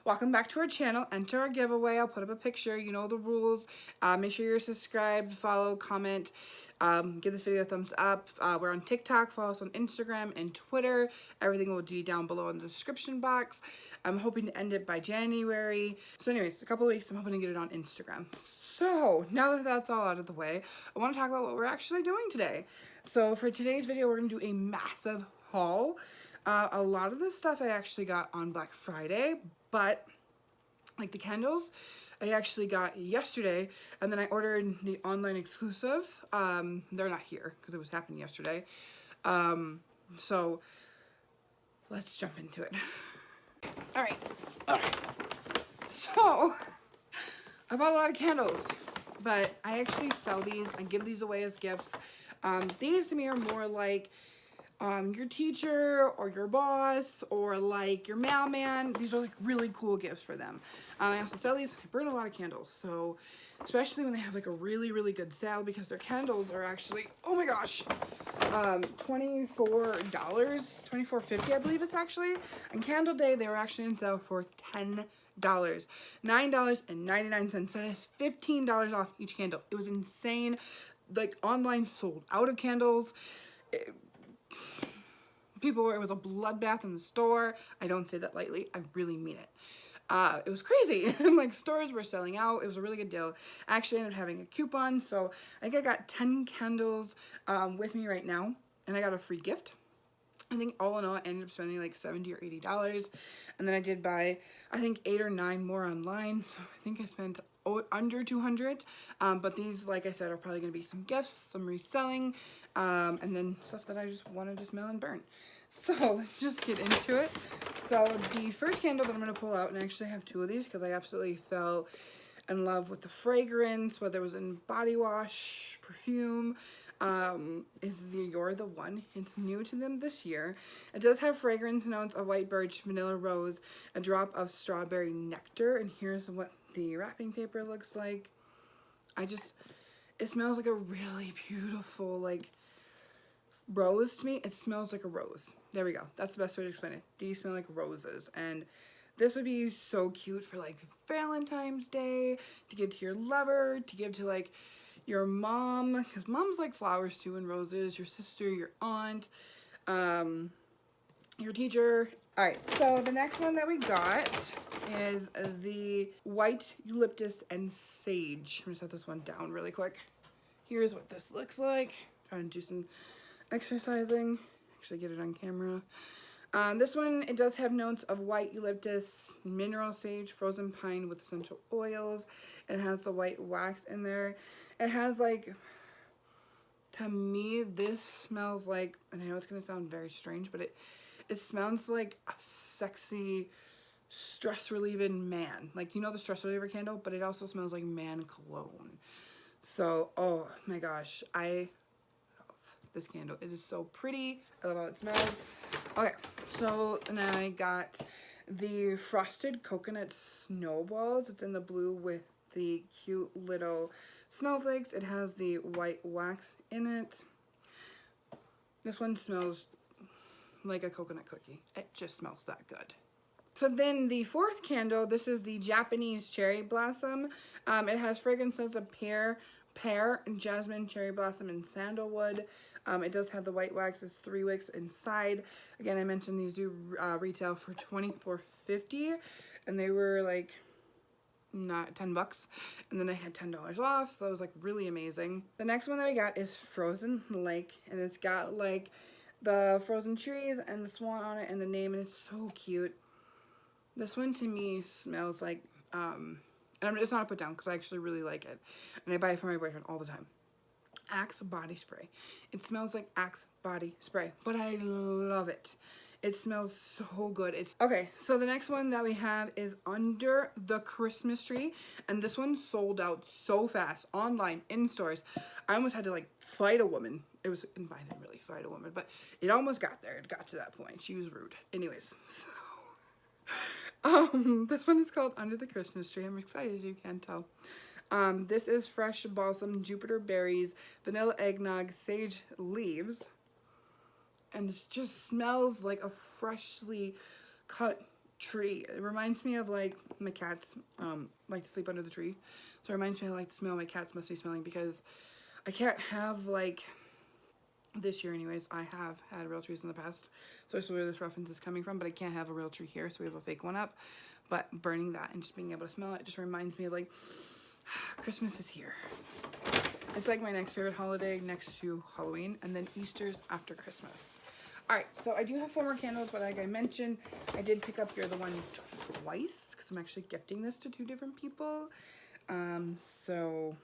welcome back to our channel. Enter our giveaway. I'll put up a picture. You know the rules. Make sure you're subscribed, follow, comment, give this video a thumbs up. We're on TikTok. Follow us on Instagram and Twitter. Everything will be down below in the description box. I'm hoping to end it by January. So anyways, a couple of weeks, I'm hoping to get it on Instagram. So now that that's all out of the way, I want to talk about what we're actually doing today. So for today's video, we're going to do a massive haul. A lot of this stuff I actually got on Black Friday, but like the candles, I actually got yesterday, and then I ordered the online exclusives. They're not here because it was happening yesterday. So let's jump into it. All right. So I bought a lot of candles, but I actually sell these and give these away as gifts. These to me are more like your teacher or your boss or like your mailman. These are like really cool gifts for them. I also sell these. I burn a lot of candles, so especially when they have like a really good sale, because their candles are actually, oh my gosh, $24, $24.50 I believe it's actually. On Candle Day they were actually on sale for $10. $9.99. That is $15 off each candle. It was insane. Like online sold out of candles. It was a bloodbath in the store. I don't say that lightly. I really mean it. It was crazy. Like stores were selling out. It was a really good deal. I actually ended up having a coupon, so I think I got 10 candles with me right now, and I got a free gift. I think all in all I ended up spending like $70 or $80, and then I did buy I think 8 or 9 more online, so I think I spent under $200. But these, like I said, are probably going to be some gifts, some reselling, and then stuff that I just want to smell and burn. So let's just get into it. So the first candle that I'm going to pull out, and I actually have 2 of these because I absolutely fell in love with the fragrance, whether it was in body wash, perfume, is the You're the One. It's new to them this year. It does have fragrance notes of white birch, vanilla rose, a drop of strawberry nectar, and here's what the wrapping paper looks like. It smells like a really beautiful, like, rose to me. It smells like a rose. There we go. That's the best way to explain it. These smell like roses, and this would be so cute for like Valentine's Day, to give to your lover, to give to like your mom, because moms like flowers too, and roses, your sister, your aunt, your teacher. All right, so the next one that we got is the white eucalyptus and sage. I'm gonna set this one down really quick. Here's what this looks like. Trying to do some exercising, actually get it on camera. This one, it does have notes of white eucalyptus, mineral sage, frozen pine with essential oils. It has the white wax in there. It has like, to me, this smells like, and I know it's going to sound very strange, but it smells like a sexy, stress relieving man. Like, you know the stress reliever candle, but it also smells like man cologne. So, oh my gosh, I love this candle. It is so pretty. I love how it smells. Okay, so then I got the frosted coconut snowballs. It's in the blue with the cute little snowflakes. It has the white wax in it. This one smells like a coconut cookie. It just smells that good. So then the fourth candle, this is the Japanese cherry blossom. It has fragrances of pear, jasmine, cherry blossom, and sandalwood. It does have the white wax. There's 3 wicks inside. Again, I mentioned these do retail for $24.50, and they were like not $10, and then I had $10 off, so that was like really amazing. The next one that we got is Frozen Lake, and it's got like the frozen trees and the swan on it and the name, and it's so cute. This one to me smells like and it's not put down because I actually really like it, and I buy it for my boyfriend all the time. Axe body spray. It smells like Axe body spray, but I love it. It smells so good. Okay, so the next one that we have is Under the Christmas Tree, and this one sold out so fast online, in stores. I almost had to like fight a woman. I didn't really fight a woman, but it almost got there. It got to that point. She was rude. Anyways, so this one is called Under the Christmas Tree. I'm excited, as you can tell. This is fresh balsam, Jupiter berries, vanilla eggnog, sage leaves, and it just smells like a freshly cut tree. It reminds me of like my cats like to sleep under the tree. So it reminds me of like the smell my cats must be smelling, because I can't have like, this year anyways, I have had real trees in the past. So that's where this reference is coming from, but I can't have a real tree here, so we have a fake one up. But burning that and just being able to smell it just reminds me of like, Christmas is here. It's like my next favorite holiday next to Halloween, and then Easter's after Christmas. Alright, so I do have 4 more candles, but like I mentioned, I did pick up You're the One twice, because I'm actually gifting this to 2 different people. So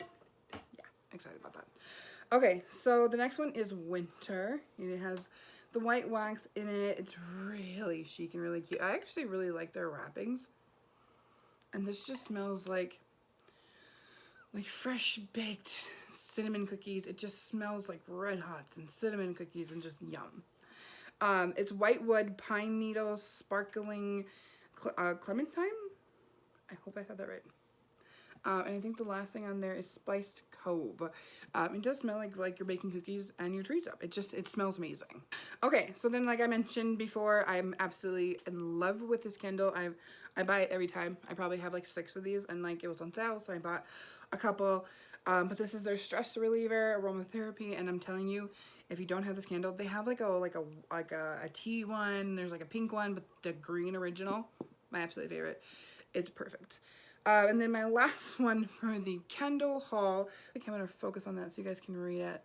yeah, excited about that. Okay, so the next one is Winter, and it has the white wax in it. It's really chic and really cute. I actually really like their wrappings. And this just smells like fresh baked cinnamon cookies. It just smells like Red Hots and cinnamon cookies and just yum. It's white wood, pine needles, sparkling clementine. I hope I said that right. And I think the last thing on there is Spiced Cove. It does smell like you're baking cookies and your trees up. It smells amazing. Okay, so then like I mentioned before, I'm absolutely in love with this candle. I buy it every time. I probably have like 6 of these, and like it was on sale, so I bought a couple. But this is their stress reliever aromatherapy, and I'm telling you, if you don't have this candle, they have like a tea one. There's like a pink one, but the green original, my absolute favorite. It's perfect. And then my last one for the candle haul, I think I'm going to focus on that so you guys can read it.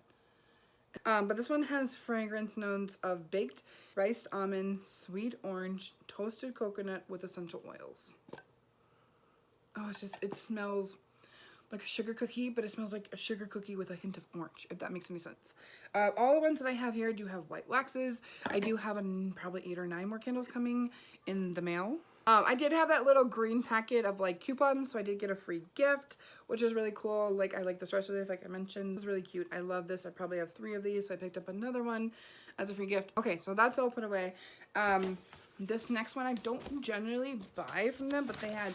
But this one has fragrance notes of baked riced almond, sweet orange, toasted coconut with essential oils. Oh, it smells like a sugar cookie, but it smells like a sugar cookie with a hint of orange, if that makes any sense. All the ones that I have here do have white waxes. I do have probably 8 or 9 more candles coming in the mail. I did have that little green packet of like coupons, so I did get a free gift, which is really cool. Like, I like the stress relief, like I mentioned. It's really cute. I love this. I probably have 3 of these, so I picked up another one as a free gift. Okay, so that's all put away. This next one I don't generally buy from them, but they had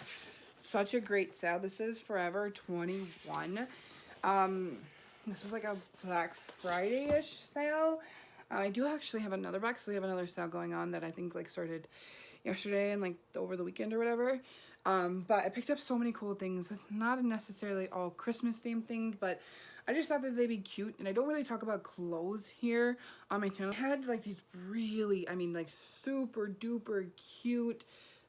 such a great sale. This is Forever 21. This is like a Black Friday-ish sale. I do actually have another box, so they have another sale going on that I think like started yesterday and like over the weekend or whatever. But I picked up so many cool things. It's not necessarily all Christmas themed things, but I just thought that they'd be cute. And I don't really talk about clothes here on my channel. I had like these really, I mean like super duper cute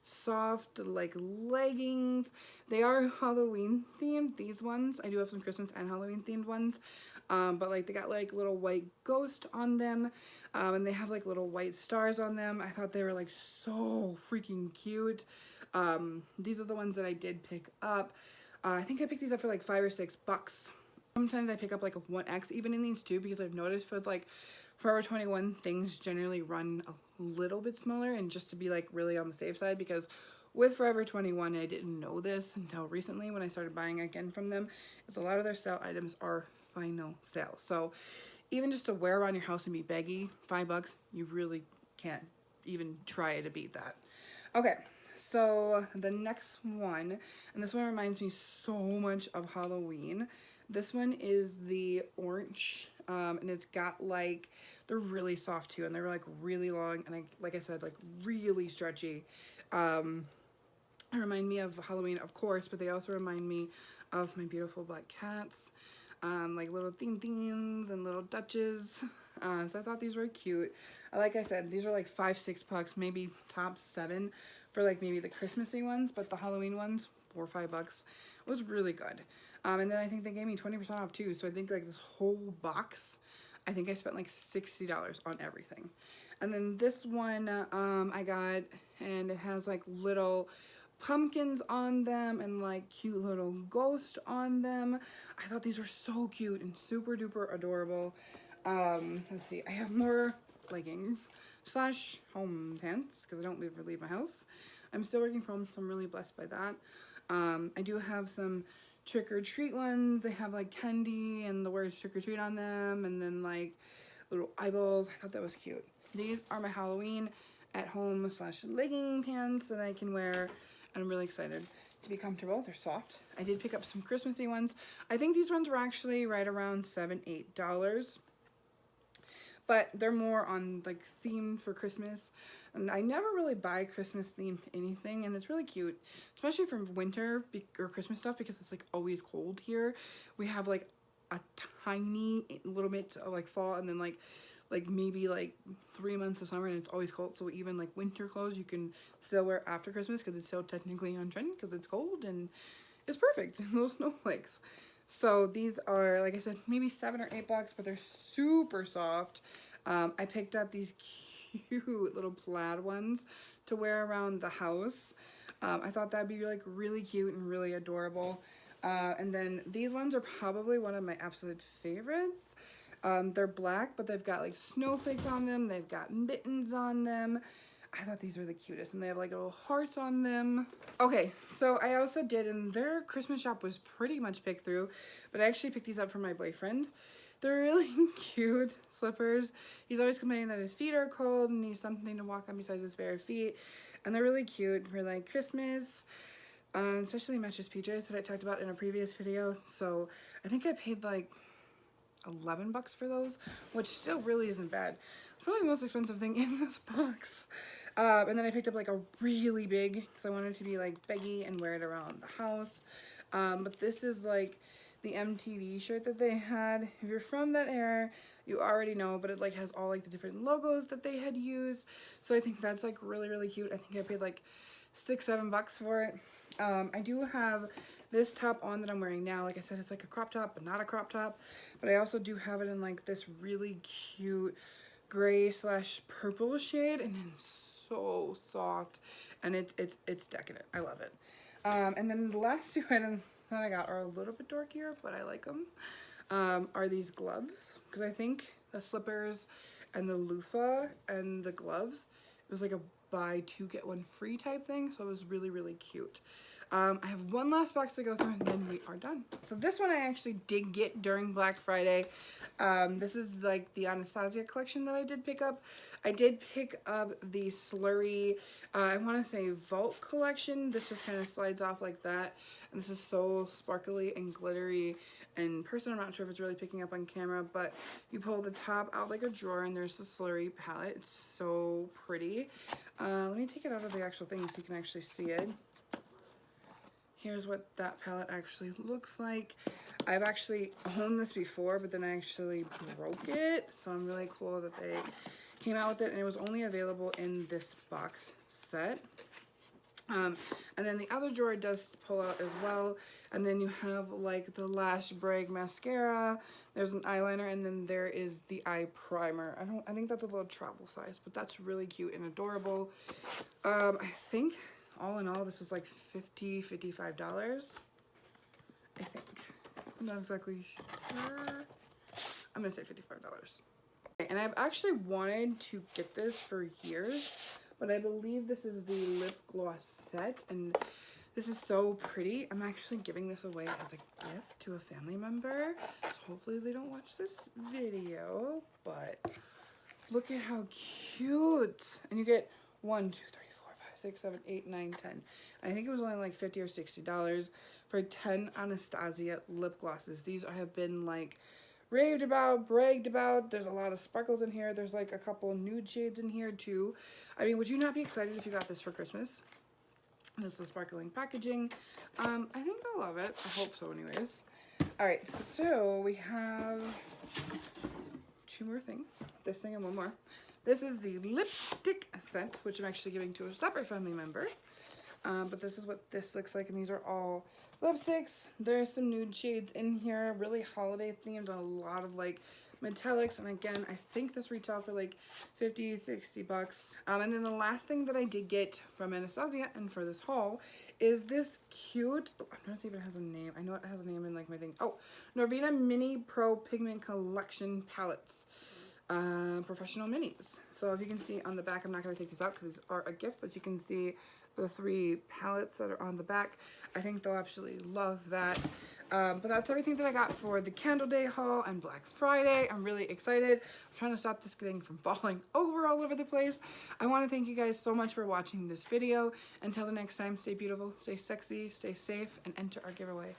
soft like leggings. They are Halloween themed, these ones. I do have some Christmas and Halloween themed ones. But like they got like little white ghost on them, and they have like little white stars on them. I thought they were like so freaking cute. These are the ones that I did pick up. I think I picked these up for like $5 or $6. Sometimes I pick up like a 1X even in these too, because I've noticed with like Forever 21 things generally run a little bit smaller, and just to be like really on the safe side, because with Forever 21 I didn't know this until recently when I started buying again from them, is a lot of their sale items are final sale. So even just to wear around your house and be baggy, $5, you really can't even try to beat that. Okay, so the next one, and this one reminds me so much of Halloween. This one is the orange, and it's got like, they're really soft too, and they're like really long, and like I said, like really stretchy. They remind me of Halloween, of course, but they also remind me of my beautiful black cats. Like little themes and little Dutches. So I thought these were cute. Like I said, these are like $5, $6, maybe top 7 for like maybe the Christmassy ones, but the Halloween ones, $4 or $5, was really good. And then I think they gave me 20% off too. So I think like this whole box, I think I spent like $60 on everything. And then this one I got, and it has like little pumpkins on them and like cute little ghost on them. I thought these were so cute and super duper adorable. Let's see, I have more leggings slash home pants because I don't leave my house. I'm still working from home, so I'm really blessed by that. I do have some trick or treat ones. They have like candy and the words trick or treat on them, and then like little eyeballs. I thought that was cute. These are my Halloween at home slash legging pants that I can wear, and I'm really excited to be comfortable. They're soft. I did pick up some Christmassy ones. I think these ones were actually right around $7, $8. but they're more on like theme for Christmas. And I never really buy Christmas themed anything, and it's really cute, especially for winter or Christmas stuff, because it's like always cold here. We have like a tiny little bit of like fall, and then like maybe like 3 months of summer, and it's always cold. So even like winter clothes you can still wear after Christmas because it's still technically on trend because it's cold, and it's perfect. Little snowflakes. So these are, like I said, maybe $7 or $8, but they're super soft. I picked up these cute little plaid ones to wear around the house. I thought that'd be like really cute and really adorable. And then these ones are probably one of my absolute favorites. They're black, but they've got like snowflakes on them. They've got mittens on them. I thought these were the cutest, and they have like little hearts on them. Okay, so I also did, and their Christmas shop was pretty much picked through, but I actually picked these up for my boyfriend. They're really cute slippers. He's always complaining that his feet are cold and needs something to walk on besides his bare feet, and they're really cute for like Christmas. Especially matches PJs that I talked about in a previous video. So I think I paid like $11 for those, which still really isn't bad. It's probably the most expensive thing in this box. And then I picked up like a really big, because I wanted it to be like baggy and wear it around the house. But this is like the MTV shirt that they had. If you're from that era, you already know, but it like has all like the different logos that they had used. So I think that's like really, really cute. I think I paid like $6-7 for it. I do have this top on that I'm wearing now. Like I said, it's like a crop top, but not a crop top. But I also do have it in like this really cute gray / purple shade, and it's so soft, and it's decadent. I love it. And then the last two items that I got are a little bit dorkier, but I like them. Are these gloves, because I think the slippers and the loofah and the gloves, it was like a buy 2 get 1 free type thing, so it was really, really cute. I have one last box to go through, and then we are done. So this one I actually did get during Black Friday. This is like the Anastasia collection that I did pick up. I did pick up the Slurry, I want to say Vault collection. This just kind of slides off like that, and this is so sparkly and glittery. In person, I'm not sure if it's really picking up on camera, but you pull the top out like a drawer, and there's the Slurry palette. It's so pretty. Let me take it out of the actual thing so you can actually see it. Here's what that palette actually looks like. I've actually owned this before, but then I actually broke it. So I'm really cool that they came out with it, and it was only available in this box set. And then the other drawer does pull out as well. And then you have like the Lash Brag mascara. There's an eyeliner, and then there is the eye primer. I think that's a little travel size, but that's really cute and adorable. I think all in all, this is like $55. I think. I'm not exactly sure. I'm gonna say $55. And I've actually wanted to get this for years, but I believe this is the lip gloss set, and this is so pretty. I'm actually giving this away as a gift to a family member, so hopefully they don't watch this video, but look at how cute. And you get 1, 2, 3, 4, 5, 6, 7, 8, 9, 10. I think it was only like $50 or $60 for 10 Anastasia lip glosses. These have been like raved about, bragged about. There's a lot of sparkles in here. There's like a couple nude shades in here too. I mean, would you not be excited if you got this for Christmas? This is the sparkling packaging. I think they'll love it. I hope so anyways. All right, so we have 2 more things. This thing and one more. This is the lipstick set, which I'm actually giving to a separate family member. But this is what this looks like, and these are all lipsticks. There's some nude shades in here, really holiday themed, a lot of like metallics, and again, I think this retailed for like $50-60. And then the last thing that I did get from Anastasia and for this haul is this cute, I don't know if it has a name. I know it has a name in like my thing. Oh, Norvina Mini Pro Pigment Collection Palettes. Professional minis. So if you can see on the back, I'm not going to take these out because these are a gift, but you can see the 3 palettes that are on the back. I think they'll absolutely love that. But that's everything that I got for the Candle Day haul and Black Friday. I'm really excited. I'm trying to stop this thing from falling over all over the place. I want to thank you guys so much for watching this video. Until the next time, stay beautiful, stay sexy, stay safe, and enter our giveaway.